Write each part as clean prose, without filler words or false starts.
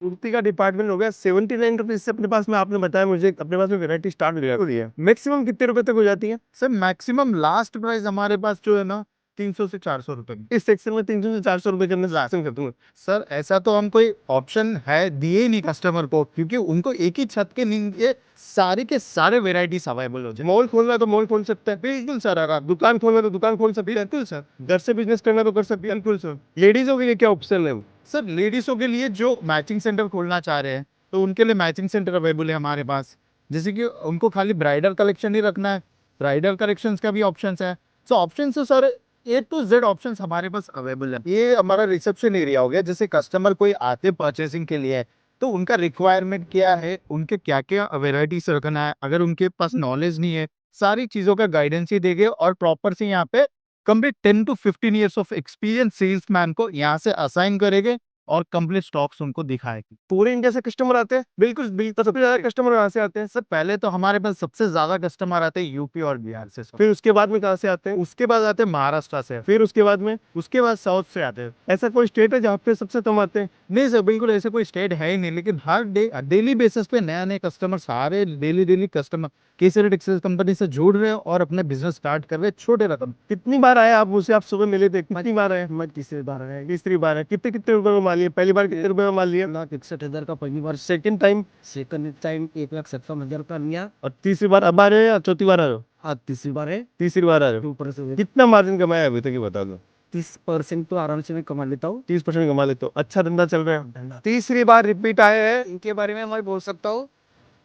कुर्ती का डिपार्टमेंट हो गया 79 रुपीज से अपने पास में, आपने बताया मुझे अपने पास में वैरायटी स्टार्ट हो रही है। मैक्सिमम कितने रुपए तक हो जाती है? सर मैक्सिमम लास्ट प्राइस हमारे पास जो है ना 300 से 400 रुपए में। इस सेक्शन में 300 से 400 रुपए के अंदर सेक्शन खत्म है। सर ऐसा तो हम कोई ऑप्शन है दिए ही नहीं कस्टमर को, क्योंकि उनको एक ही छत के नीचे सारे के सारे वेराइटीज अवेलेबल हो जाए। मॉल खोलना है तो मॉल खोल सकते हैं, बिल्कुल सर, अगर दुकान खोलना है तो दुकान खोल सकते हैं, बिल्कुल सर। घर से बिजनेस करना है तो कर सकते हैं। बिल्कुल सर। लेडीजों के लिए क्या ऑप्शन है? सर लेडीजों के लिए जो मैचिंग सेंटर खोलना चाह रहे हैं तो उनके लिए मैचिंग सेंटर अवेलेबल है हमारे पास। जैसे कि उनको खाली ब्राइडल कलेक्शन ही रखना है, ब्राइडल कलेक्शंस का भी ऑप्शंस है। सो ऑप्शंस तो sir A to Z options हमारे पास अवेलेबल है। ये हमारा रिसेप्शन एरिया हो गया। जैसे कस्टमर कोई आते परचेसिंग के लिए तो उनका रिक्वायरमेंट क्या है, उनके क्या क्या वेराइटीज रखना है, अगर उनके पास नॉलेज नहीं है सारी चीजों का गाइडेंस ही देंगे। और प्रॉपर से यहाँ पे complete 10 to 15 years of experience salesman को यहाँ से असाइन करेंगे और कंप्लीट स्टॉक्स उनको दिखाएगी। पूरे इंडिया से कस्टमर आते हैं? बिल्कुल बिल्कुल। तो सबसे ज्यादा कस्टमर कहाँ से आते हैं? सर पहले तो हमारे पास सबसे ज्यादा कस्टमर आते हैं यूपी और बिहार से सर। फिर उसके बाद में कहाँ से आते हैं? उसके बाद आते हैं महाराष्ट्र से, फिर उसके बाद में उसके बाद साउथ से आते हैं। ऐसा कोई स्टेट है जहाँ पे सबसे कम आते हैं? नहीं सर, बिल्कुल ऐसे कोई स्टेट है ही नहीं, लेकिन हर डेली बेसिस पे नया नया कस्टमर, सारे daily customer Kesari textile company से जुड़ रहे हैं और अपने बिजनेस स्टार्ट कर रहे हैं छोटे रकम। कितनी बार आए आप मुझसे? आप सुबह मिले थे, कितनी बार आए? मैं तीसरी बार आया। तीसरी बार है। कितने कितने रुपए में माल लिया? पहली बार कितने रुपए में माल लिया? 1,61,000 का पहली बार। Second time? सेकंड टाइम 1,57,000 का लिया। और तीसरी बार अब आ रहे हो या चौथी बार आ रहे हो? हाँ तीसरी बार है। तीसरी बार आ रहे हो। ऊपर से कितना मार्जिन कमाया अभी तक ये बता दो। 30% तो आराम से मैं कमा लेता हूँ। 30% कमा लेते हो, अच्छा धंधा चल रहा है। धन्यवाद। तीसरी बार रिपीट आए हैं। इनके बारे में मैं बोल सकता हूँ,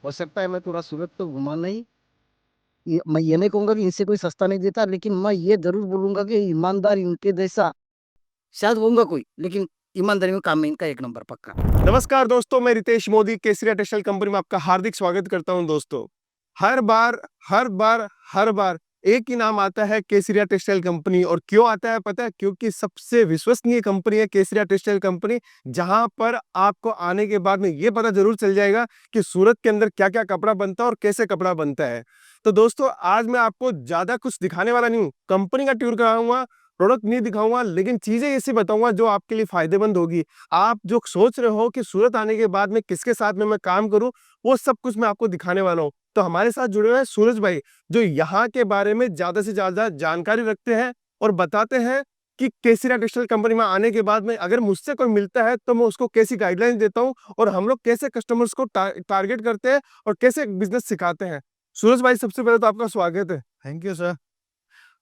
हो सकता है मैं थोड़ा सूरत तो घुमा नहीं। मैं ये नहीं कहूंगा कि इनसे कोई सस्ता नहीं देता, लेकिन मैं ये जरूर बोलूंगा कि ईमानदार इनके जैसा शायद होगा कोई, लेकिन ईमानदारी में काम में इनका एक नंबर पक्का। नमस्कार दोस्तों, मैं रितेश मोदी केसरिया टेक्सटाइल कंपनी में आपका हार्दिक स्वागत करता हूं। दोस्तों, हर बार हर बार हर बार एक ही नाम आता है, केसरिया टेक्सटाइल कंपनी। और क्यों आता है पता है? क्योंकि सबसे विश्वसनीय कंपनी है केसरिया टेक्सटाइल कंपनी, जहां पर आपको आने के बाद में ये पता जरूर चल जाएगा कि सूरत के अंदर क्या क्या कपड़ा बनता है और कैसे कपड़ा बनता है। तो दोस्तों, आज मैं आपको ज्यादा कुछ दिखाने वाला नहीं हूँ, कंपनी का टूर कराऊंगा, प्रोडक्ट नहीं दिखाऊंगा, लेकिन चीजें ऐसी बताऊंगा जो आपके लिए फायदेमंद होगी। आप जो सोच रहे हो कि सूरत आने के बाद में किसके साथ में मैं काम करूं, वो सब कुछ मैं आपको दिखाने वाला हूं। तो हमारे साथ जुड़े हुए हैं सूरज भाई, जो यहाँ के बारे में ज्यादा से ज्यादा जानकारी रखते हैं और बताते हैं कि केसरिया टेक्सटाइल कंपनी में आने के बाद में अगर मुझसे कोई मिलता है तो मैं उसको कैसी गाइडलाइन देता हूँ और हम लोग कैसे कस्टमर्स को टारगेट करते हैं और कैसे बिजनेस सिखाते हैं। सूरज भाई, सबसे पहले तो आपका स्वागत है। Thank you sir.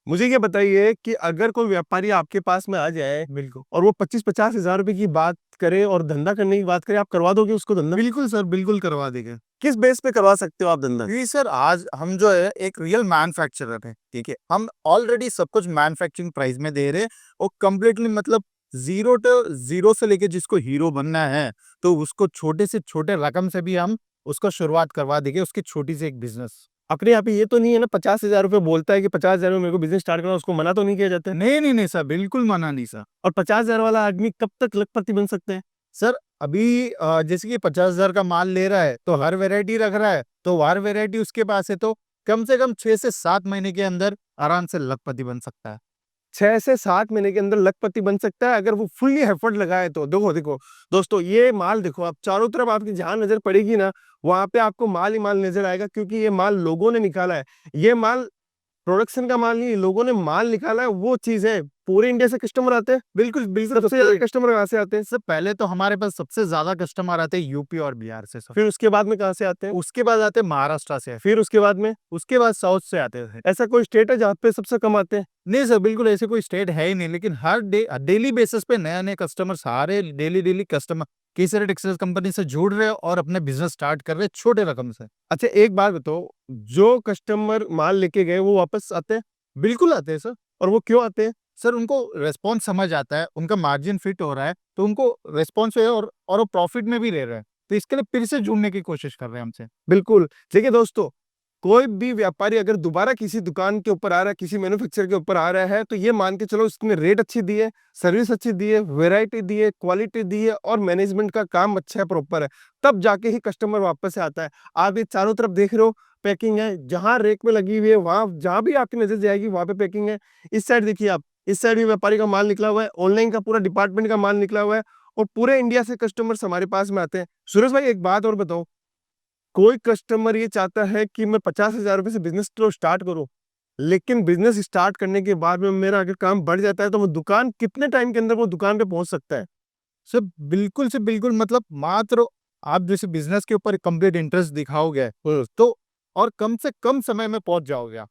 मुझे ये बताइए कि अगर कोई व्यापारी आपके पास में आ जाए बिल्कुल और वो 25-50 हजार रुपए की बात करे और धंधा करने की बात करे, आप करवा दोगे उसको धंधा? बिल्कुल सर, बिल्कुल करवा देंगे। किस बेस पे करवा सकते हो आप धंधा? जी सर, आज हम जो है एक रियल मैन्युफैक्चरर है, ठीक है। हम ऑलरेडी सब कुछ मैन्युफैक्चरिंग प्राइस में दे रहे हैं और कम्प्लीटली मतलब जीरो से लेके जिसको हीरो बनना है तो उसको छोटे से छोटे रकम से भी हम उसको शुरुआत करवा देंगे, उसकी छोटी सी एक बिजनेस। अपने यहाँ पे ये तो नहीं है ना 50 हजार रुपये बोलता है कि 50 हजार में मेरे को बिजनेस स्टार्ट करना, उसको मना तो नहीं किया जाता है? नहीं नहीं नहीं सर, बिल्कुल मना नहीं सर। और 50 हजार वाला आदमी कब तक लखपति बन सकते हैं? सर अभी जैसे कि 50,000 का माल ले रहा है तो हर वैरायटी रख रहा है, तो हर वैरायटी उसके पास है, तो कम से कम 6 से 7 महीने के अंदर आराम से लखपति बन सकता है। 6 से 7 महीने के अंदर लखपति बन सकता है, अगर वो फुल्ली एफर्ट लगाए तो। देखो देखो दोस्तों, ये माल देखो, आप चारों तरफ आपकी जहां नजर पड़ेगी ना, वहां पे आपको माल ही माल नजर आएगा, क्योंकि ये माल लोगों ने निकाला है। ये माल प्रोडक्शन का माल नहीं, लोगों ने माल निकाला है, वो चीज है। पूरे इंडिया से कस्टमर आते हैं। बिल्कुल बिल्कुल। सबसे ज्यादा कस्टमर कहाँ से आते हैं? सर पहले तो हमारे पास सबसे ज्यादा कस्टमर आते हैं यूपी और बिहार से सर। फिर उसके बाद में कहाँ से आते हैं? उसके बाद आते हैं महाराष्ट्र से, फिर उसके बाद में उसके बाद साउथ से आते हैं। ऐसा कोई स्टेट है जहाँ पे सबसे कम आते हैं? नहीं सर, बिल्कुल ऐसे कोई स्टेट है ही नहीं, लेकिन हर डेली बेसिस पे नया नया कस्टमर, सारे daily customer Kesari textile company से जुड़ रहे हैं और अपने बिजनेस स्टार्ट कर रहे हैं छोटे रकम से। अच्छा, एक बात बताओ, जो कस्टमर माल लेके गए वो वापस आते हैं? बिल्कुल आते हैं सर। और वो क्यों आते हैं? सर उनको रेस्पॉन्स समझ आता है, उनका मार्जिन फिट हो रहा है, तो उनको रेस्पॉन्स है और वो प्रॉफिट में भी रह रहे हैं, तो इसके लिए फिर से जुड़ने की कोशिश कर रहे हैं हमसे। बिल्कुल। देखिए दोस्तों, कोई भी व्यापारी अगर दोबारा किसी दुकान के ऊपर आ रहा है, किसी मैन्युफैक्चरर के ऊपर आ रहा है, तो ये मान के चलो उसने रेट अच्छी दी है, सर्विस अच्छी दी है, वैरायटी दी है, क्वालिटी दी है और मैनेजमेंट का काम अच्छा है, प्रॉपर है, तब जाके ही कस्टमर वापस से आता है। आप ये चारों तरफ देख रहे हो, पैकिंग है, जहां रेक में लगी हुई है वहां जहां भी आपकी नजर जाएगी वहां पे पैकिंग है। इस साइड देखिए आप, इस साइड भी व्यापारी का माल निकला हुआ है, ऑनलाइन का पूरा डिपार्टमेंट का माल निकला हुआ है। और पूरे इंडिया से कस्टमर्स हमारे पास में आते हैं। सूरज भाई एक बात और बताओ, कोई कस्टमर ये चाहता है कि मैं 50,000 रुपए से बिजनेस तो स्टार्ट करूं, लेकिन बिजनेस स्टार्ट करने के बाद में मेरा अगर काम बढ़ जाता है तो वो दुकान कितने टाइम के अंदर वो दुकान पे पहुंच सकता है? सर बिल्कुल से बिल्कुल, मतलब मात्र आप जैसे बिजनेस के ऊपर कंप्लीट इंटरेस्ट दिखाओगे तो और कम से कम समय में पहुंच जाओगे आप।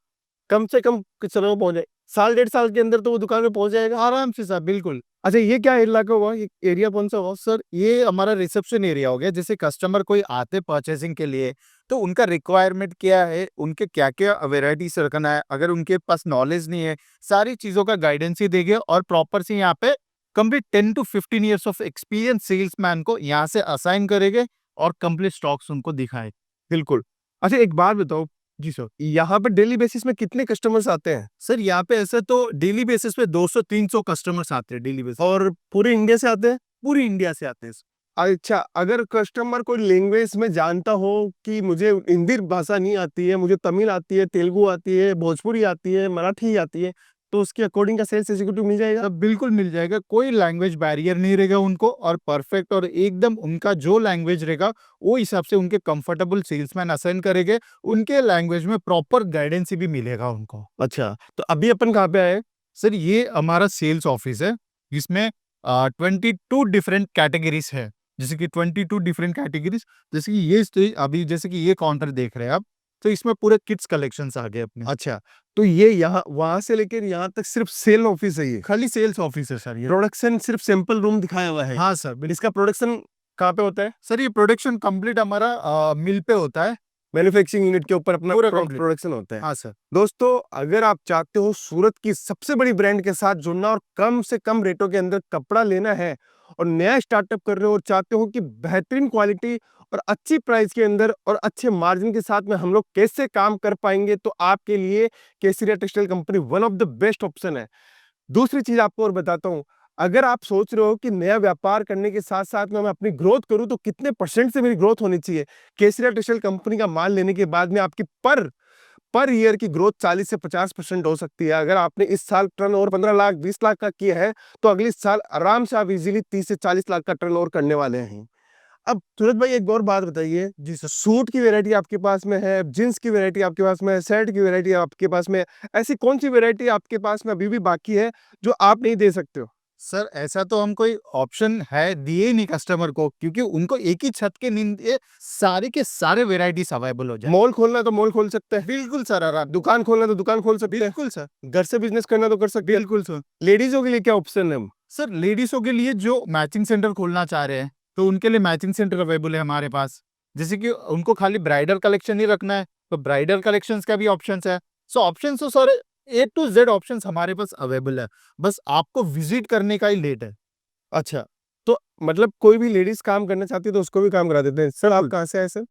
कम से कम किस समय में पहुंच जाए? साल 1.5 साल के अंदर तो वो दुकान पे पहुंच जाएगा। आराम से सर, बिल्कुल। अच्छा, ये क्या इलाका हुआ, ये एरिया कौन सा हुआ? सर ये हमारा रिसेप्शन एरिया हो गया। जैसे कस्टमर कोई आते परचेसिंग के लिए, तो उनका रिक्वायरमेंट क्या है, उनके क्या क्या वेराइटीज रखना है, अगर उनके पास नॉलेज नहीं है, सारी चीजों का गाइडेंस ही देंगे और प्रॉपर से यहाँ पे complete 10 to 15 years of experience salesman को यहाँ से असाइन करेंगे और कंप्लीट स्टॉक्स उनको दिखाए। बिल्कुल। अच्छा एक बात बताओ, जी सर। यहाँ पे डेली बेसिस में कितने कस्टमर्स आते हैं? सर यहाँ पे ऐसे तो डेली बेसिस पे 200-300 कस्टमर्स आते हैं डेली बेसिस। और पूरे इंडिया से आते हैं? पूरी इंडिया से आते हैं। अच्छा, अगर कस्टमर कोई लैंग्वेज में जानता हो कि मुझे हिंदी भाषा नहीं आती है, मुझे तमिल आती है, तेलुगु आती है, भोजपुरी आती है, मराठी आती है, तो उसके अकॉर्डिंग का सेल्स एग्जीक्यूटिव मिल जाएगा? बिल्कुल मिल जाएगा, कोई लैंग्वेज बैरियर नहीं रहेगा उनको, और परफेक्ट और एकदम उनका जो लैंग्वेज रहेगा वो हिसाब से उनके कंफर्टेबल सेल्समैन असाइन करेंगे। उनके लैंग्वेज में प्रॉपर गाइडेंस भी मिलेगा उनको। अच्छा, तो अभी अपन कहाँ पे आए? सर ये हमारा सेल्स ऑफिस है, जिसमें 22 डिफरेंट कैटेगरीज है। जैसे कि 22 डिफरेंट कैटेगरीज, जैसे कि अभी जैसे कि ये काउंटर देख रहे हैं आप, तो इसमें पूरे किड्स कलेक्शंस आ गए अपने। अच्छा, तो ये यहाँ वहां से लेकर यहाँ तक सिर्फ सेल ऑफिस है ये? खाली सेल्स ऑफिस है सर ये। प्रोडक्शन सिर्फ सैंपल रूम दिखाया हुआ है? हाँ सर, बिल्कुल। इसका प्रोडक्शन कहाँ पे होता है? सर ये प्रोडक्शन कंप्लीट हमारा मिल पे होता है। मैन्युफैक्चरिंग यूनिट के ऊपर अपना पूरा complete। प्रोडक्शन होता है? हाँ सर। दोस्तों, अगर आप चाहते हो सूरत की सबसे बड़ी ब्रांड के साथ जुड़ना और कम से कम रेटों के अंदर कपड़ा लेना है और नया स्टार्टअप कर रहे हो और चाहते हो कि बेहतरीन क्वालिटी और अच्छी प्राइस के अंदर और अच्छे मार्जिन के साथ में हम लोग कैसे काम कर पाएंगे, तो आपके लिए Kesariya textile company one of the best option है। दूसरी चीज आपको और बताता हूँ, अगर आप सोच रहे हो कि नया व्यापार करने के साथ साथ में मैं अपनी ग्रोथ करूं तो कितने परसेंट से मेरी ग्रोथ होनी चाहिए, केसरिया टेक्सटाइल कंपनी का माल लेने के बाद में आपकी पर पर ईयर की ग्रोथ 40 से 50% हो सकती है। अगर आपने इस साल टर्नओवर 15 लाख 20 लाख का किया है, तो अगले साल आराम से आप इजीली 30 से 40 लाख का टर्नओवर करने वाले हैं। अब सूरज भाई एक और बात बताइए, जी सर। सूट की वैरायटी आपके पास में है, जींस की वैरायटी आपके पास में है, शर्ट की वैरायटी आपके पास में है, ऐसी कौन सी वैरायटी आपके पास में अभी भी बाकी है जो आप नहीं दे सकते हो? सर ऐसा तो हम कोई ऑप्शन है दिए ही नहीं कस्टमर को, क्योंकि उनको एक ही छत के नीचे सारे के सारे वेराइटीज अवेलेबल हो जाए। मॉल खोलना है तो मॉल खोल सकते हैं, बिल्कुल सर, आराम। दुकान खोलना है तो दुकान खोल सकते हैं, बिल्कुल सर। घर से बिजनेस करना तो कर सकते हैं। बिल्कुल सर। लेडीजों के लिए क्या ऑप्शन है? सर लेडीजों के लिए जो मैचिंग सेंटर खोलना चाह रहे हैं, तो उनके लिए मैचिंग सेंटर अवेलेबल है हमारे पास। जैसे कि उनको खाली ब्राइडल कलेक्शन ही रखना है, तो ब्राइडल कलेक्शंस का भी ऑप्शंस है। सो ऑप्शंस तो sir A to Z options हमारे पास अवेलेबल है, बस आपको विजिट करने का ही लेट है। अच्छा, तो मतलब कोई भी लेडीज काम करना चाहती है तो उसको भी काम करा देते हैं। सर आप कहाँ से आए सर?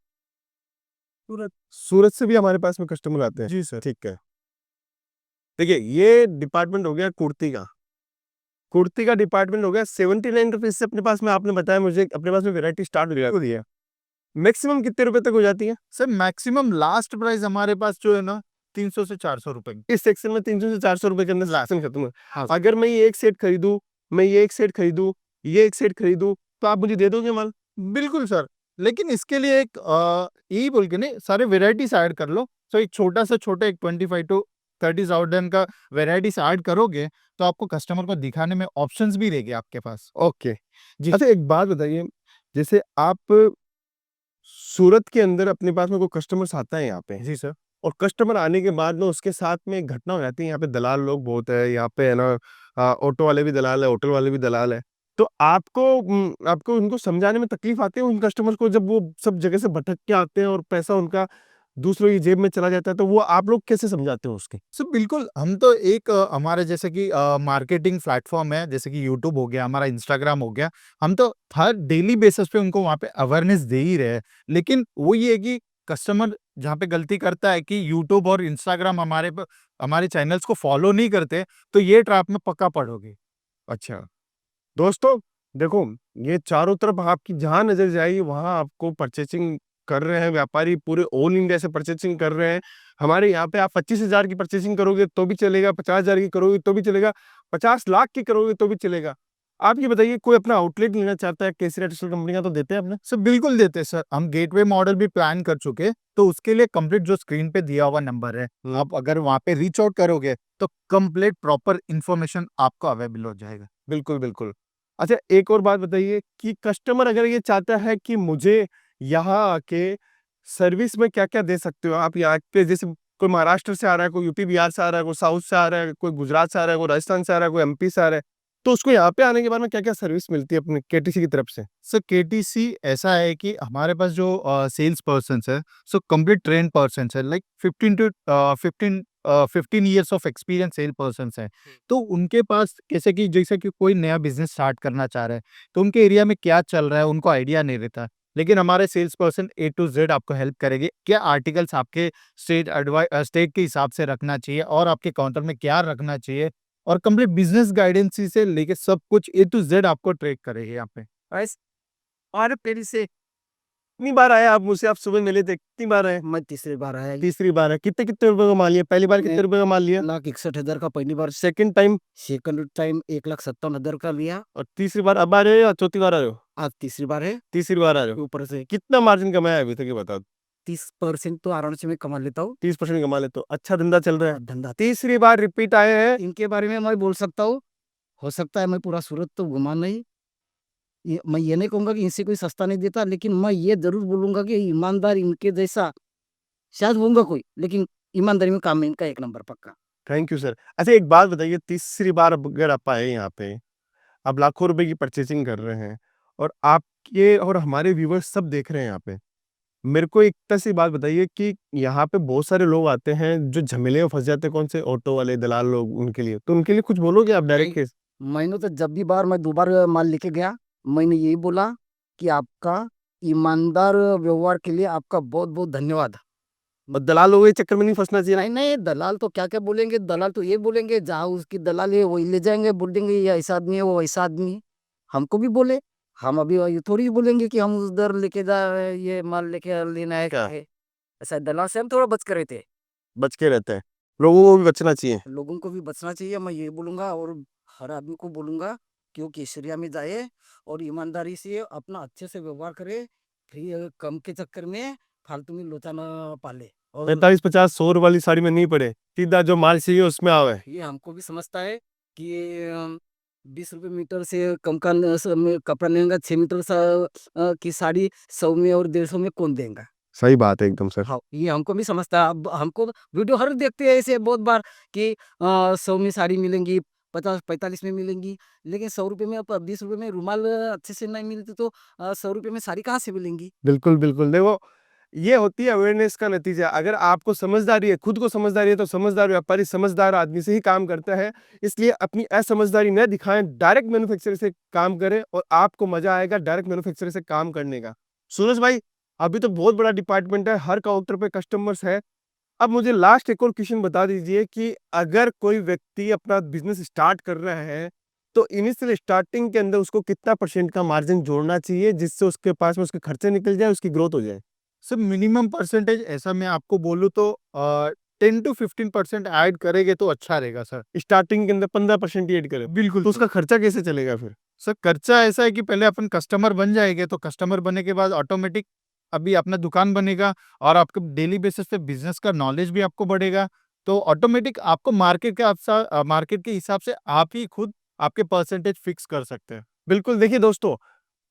सूरत। सूरत से भी हमारे पास में कस्टमर आते हैं? जी सर। ठीक है। देखिए, ये डिपार्टमेंट हो गया कुर्ती का। कुर्ती का डिपार्टमेंट हो गया। 79 रुपीज से अपने पास में, आपने बताया मुझे अपने पास में वैरायटी स्टार्ट हो गई है। मैक्सिमम कितने रुपए तक हो जाती है? सर मैक्सिमम लास्ट प्राइस हमारे पास जो है ना, 300 से 400 रुपए। इस सेक्शन में 300 से 400 रुपए के अंदर सेक्शन खत्म है। हाँ। अगर मैं ये एक सेट खरीदूं, मैं ये एक सेट खरीदूं, ये एक सेट खरीदूं, तो आप मुझे दे दोगे माल? बिल्कुल सर, लेकिन इसके लिए एक यही बोल के नहीं, सारे वेराइटीज ऐड कर लो। तो एक छोटा से छोटा एक 25 to 30,000 का वेराइटीज ऐड करोगे, तो आपको कस्टमर को दिखाने में ऑप्शंस भी रहेंगे आपके पास। ओके। जी। अच्छा एक बात बताइए, जैसे आप सूरत के अंदर अपने पास में कोई कस्टमर्स आता है यहाँ पे, जी सर। और कस्टमर आने के बाद ना उसके साथ में एक घटना हो जाती है, यहाँ पे दलाल लोग बहुत है, यहाँ पे है ना ऑटो वाले भी दलाल है, होटल वाले भी दलाल है। तो आपको उनको समझाने में तकलीफ आती है उन कस्टमर को, जब वो सब जगह से भटक के आते हैं और पैसा उनका दूसरों की जेब में चला जाता है, तो वो आप लोग कैसे समझाते हो उसके? सर बिल्कुल, हम तो एक हमारे जैसे कि मार्केटिंग प्लेटफॉर्म है, जैसे कि यूट्यूब हो गया, हमारा इंस्टाग्राम हो गया, हम तो हर डेली बेसिस पे उनको वहाँ पे अवेयरनेस दे ही रहे हैं। लेकिन वो ये है कि कस्टमर जहाँ पे गलती करता है कि यूट्यूब और इंस्टाग्राम हमारे चैनल्स को फॉलो नहीं करते, तो ये ट्रैप में पक्का पड़ोगे। अच्छा दोस्तों, देखो, ये चारों तरफ आपकी जहां नजर जाएगी वहां आपको परचेसिंग कर रहे हैं व्यापारी, पूरे ऑल इंडिया से परचेसिंग कर रहे हैं। हमारे यहाँ पे आप 25,000 की परचेसिंग करोगे तो भी चलेगा, 50,000 की करोगे तो भी चलेगा, 50 लाख की करोगे तो भी चलेगा। आप ये बताइए, कोई अपना आउटलेट लेना चाहता है केसरिया टेक्सटाइल कंपनी का, तो देते हैं अपने? सर बिल्कुल देते हैं सर, हम गेटवे मॉडल भी प्लान कर चुके हैं, तो उसके लिए कंप्लीट जो स्क्रीन पे दिया हुआ नंबर है, आप अगर वहाँ पे रीच आउट करोगे तो कंप्लीट प्रॉपर इन्फॉर्मेशन आपको अवेलेबल हो जाएगा। बिल्कुल, बिल्कुल। अच्छा, एक और बात बताइए कि कस्टमर अगर ये चाहता है कि मुझे यहाँ आके सर्विस में क्या-क्या दे सकते हो आप यहाँ पे? जैसे कोई महाराष्ट्र से आ रहा है, कोई यूपी बिहार से आ रहा है, कोई साउथ से आ रहा है, कोई गुजरात से आ रहा है, कोई राजस्थान से आ रहा है, कोई एमपी से आ रहा है। तो उसको यहाँ पे आने के बाद में क्या-क्या सर्विस मिलती है अपने केटीसी की तरफ से? सर केटीसी ऐसा है कि हमारे पास जो सेल्स पर्सन्स है, सो कंप्लीट ट्रेन पर्सन्स है, like 15 years of experience sale persons है। तो उनके पास जैसे कि कोई नया बिजनेस स्टार्ट करना चाह रहा है, तो उनके एरिया में क्या चल रहा है उनको आइडिया नहीं रहता, लेकिन हमारे sales person A to Z आपको हेल्प करेंगे, क्या आर्टिकल्स आपके स्टेट के हिसाब से रखना चाहिए और आपके काउंटर में क्या रखना चाहिए, और कंप्लीट बिजनेस गाइडेंस से लेके सब कुछ ए टू जेड आपको ट्रेक करेंगे यहाँ पे। ऐस अरे तेरी से! कितनी बार आए आप मुझसे? आप सुबह मिले थे, कितनी बार आए? मैं तीसरी बार आया। तीसरी बार है। कितने-कितने रुपए का माल लिया? पहली बार कितने मैं रुपए का माल लिया? 1,61,000 का पहली बार, सेकंड टाइम सेकंड टाइम 1,57,000 का लिया। और तीसरी बार अब आ रहे हो या चौथी बार आ रहे हो? आज तीसरी बार है। तीसरी बार आ रहे हो। ऊपर से कितना मार्जिन कमाया है अभी तक, ये बताओ? 30% तो आराम से मैं कमा लेता हूँ। 30% कमा लेते हो। अच्छा धंधा चल रहा है। धंधा तीसरी बार रिपीट आए हैं। इनके बारे में मैं बोल सकता हूँ, हो सकता है मैं पूरा सूरत तो घुमा नहीं। मैं ये नहीं कहूँगा कि इनसे कोई सस्ता नहीं देता, लेकिन मैं ये ज़रूर बोलूँगा कि ईमानदार इनके जैसा शायद होगा कोई, लेकिन ईमानदारी में काम है इनका 1 नंबर पक्का। Thank you sir. अच्छा एक बात बताइए, तीसरी बार अब अगर आप आए यहाँ पे, आप लाखों रुपए की परचेजिंग कर रहे हैं और आपके और हमारे व्यूअर्स सब देख रहे हैं यहाँ पे। मेरे को एक सी बात बताइए कि यहाँ पे बहुत सारे लोग आते हैं जो झमेले में फँस जाते हैं, कौन से ऑटो वाले, दलाल लोग, उनके लिए। तो उनके लिए कुछ बोलोगे आप डायरेक्ट केस? मैंने तो जब भी बार मैं 2 बार माल लेके गया, मैंने यही बोला कि आपका ईमानदार व्यवहार के लिए आपका बहुत-बहुत धन्यवाद। और दलाल लोगों के चक्कर में नहीं फँसना चाहिए ना? नहीं, नहीं, दलाल तो क्या-क्या बोलेंगे, दलाल तो ये बोलेंगे जहाँ उसकी दलाल है वही ले जाएँगे, बोल देंगे ये ऐसा आदमी है, वो वैसा आदमी है। हमको भी बोले, हम अभी ये थोड़ी बोलेंगे कि हम उधर लेके जा रहे हैं, ये माल लेके लेना है, क्या? क्या है। ऐसा दलाल से हम थोड़ा बच के रहते हैं। बच के रहते हैं। लोगों को भी बचना चाहिए। लोगों को भी बचना चाहिए, मैं ये बोलूँगा और हर आदमी को बोलूँगा कि वो केसरिया में जाए और ईमानदारी से अपना अच्छे से व्यवहार करे, फिर कम के चक्कर में फालतू में लोचा ना पाले। और 45-50 100 वाली साड़ी में नहीं पड़े। सीधा जो माल चाहिए उसमें आवे। ये हमको भी समझता है कि 20 रुपए मीटर से कम का न स में कपड़ा लेंगा, 6 मीटर की साड़ी 100 में और 150 में कौन देगा? सही बात है एकदम सर। हाँ, ये हमको भी समझता है। अब हमको वीडियो हर देखते हैं ऐसे बहुत बार कि 100 में साड़ी मिलेंगी, 50-45 में मिलेंगी, लेकिन 100 रुपए में 20 रुपए में रुमाल अच्छे से नहीं मिलते तो 100 रुपए में साड़ी कहाँ से मिलेंगी? बिल्कुल, बिल्कुल। देखो, ये होती है अवेयरनेस का नतीजा। अगर आपको समझदारी है, खुद को समझदारी है, तो समझदार व्यापारी समझदार आदमी से ही काम करता है। इसलिए अपनी असमझदारी न दिखाएँ, डायरेक्ट मैन्युफैक्चरर से काम करें और आपको मज़ा आएगा डायरेक्ट मैन्युफैक्चरर से काम करने का। सूरज भाई, अभी तो बहुत बड़ा डिपार्टमेंट है, हर काउंटर पे कस्टमर्स है। अब मुझे लास्ट एक और क्वेश्चन बता दीजिए कि अगर कोई व्यक्ति अपना बिज़नेस स्टार्ट कर रहा है, तो इनिशियल स्टार्टिंग के अंदर उसको कितना % का मार्जिन जोड़ना चाहिए, जिससे उसके पास में उसके खर्चे निकल जाए, उसकी ग्रोथ हो जाए? सर मिनिमम परसेंटेज ऐसा मैं आपको बोलूँ तो 10 टू 15% ऐड करेंगे तो अच्छा रहेगा सर। स्टार्टिंग के अंदर 15% ही ऐड करें, बिल्कुल तो सर। उसका खर्चा कैसे चलेगा फिर? सर खर्चा ऐसा है कि पहले अपन कस्टमर बन जाएँगे, तो कस्टमर बनने के बाद ऑटोमेटिक अभी अपना दुकान बनेगा और आपको डेली बेसिस पे बिज़नेस का नॉलेज भी आपको बढ़ेगा। तो ऑटोमेटिक आपको मार्केट के हिसाब से आप ही खुद आपके परसेंटेज फिक्स कर सकते हैं। बिल्कुल, देखिए दोस्तों,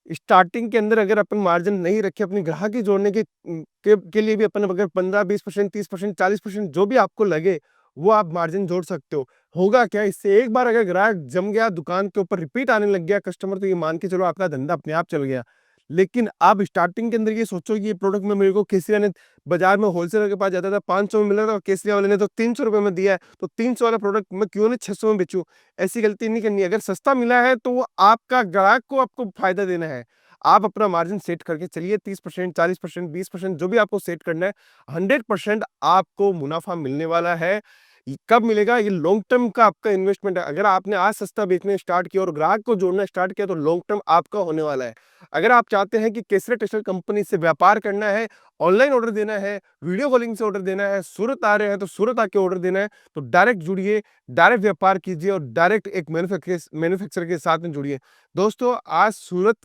स्टार्टिंग के अंदर अगर अपन मार्जिन नहीं रखे अपनी ग्राहकी जोड़ने के लिए भी अपन अगर 15-20%, 30%, 40% जो भी आपको लगे, वो आप मार्जिन जोड़ सकते हो। होगा क्या इससे, एक बार अगर ग्राहक जम गया, दुकान के ऊपर रिपीट आने लग गया कस्टमर, तो ये मान के चलो आपका धंधा अपने आप चल गया। लेकिन आप स्टार्टिंग के अंदर ये सोचो कि ये प्रोडक्ट में मेरे को केसरिया ने बाजार में होलसेलर के पास जाता था 500 में मिल रहा था, और केसरिया वाले ने तो 300 रुपए में दिया है, तो 300 वाला प्रोडक्ट मैं क्यों नहीं 600 में बेचूं? ऐसी गलती नहीं करनी है। अगर सस्ता मिला है तो वो आपका ग्राहक को आपको फायदा देना है। आप अपना मार्जिन सेट करके चलिए, 30%, 40%, 20% जो भी आपको सेट करना है, 100% आपको मुनाफा मिलने वाला है। कब मिलेगा? ये लॉन्ग टर्म का आपका इन्वेस्टमेंट है। अगर आपने आज सस्ता बेचने स्टार्ट किया और ग्राहक को जोड़ना स्टार्ट किया तो लॉन्ग टर्म आपका होने वाला है। अगर आप चाहते हैं कि केसरिया टेक्सटाइल कंपनी से व्यापार करना है, ऑनलाइन ऑर्डर देना है, वीडियो कॉलिंग से ऑर्डर देना है, सूरत आ रहे हैं तो सूरत आके ऑर्डर देना है, तो डायरेक्ट जुड़िए, डायरेक्ट व्यापार कीजिए और डायरेक्ट एक मैन्युफैक्चरर के साथ में जुड़िए। दोस्तों, आज सूरत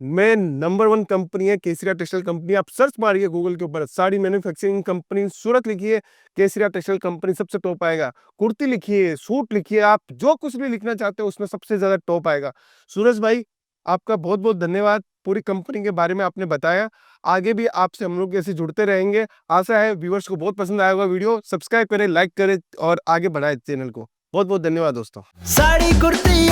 में नंबर 1 कंपनी है केसरिया टेक्सटाइल कंपनी। आप सर्च मारिए गूगल के ऊपर, साड़ी मैन्युफैक्चरिंग कंपनी सूरत लिखिए, केसरिया टेक्सटाइल कंपनी सबसे टॉप आएगा। कुर्ती लिखिए, सूट लिखिए, आप जो कुछ भी लिखना चाहते हो उसमें सबसे ज्यादा टॉप आएगा। सूरज भाई, आपका बहुत बहुत धन्यवाद। पूरी कंपनी के बारे में आपने बताया। आगे भी आपसे हम लोग ऐसे जुड़ते रहेंगे। आशा है व्यूअर्स को बहुत पसंद आएगा वीडियो। सब्सक्राइब करें, लाइक करें और आगे बढ़ाएं चैनल को। बहुत बहुत धन्यवाद दोस्तों। साड़ी कुर्ती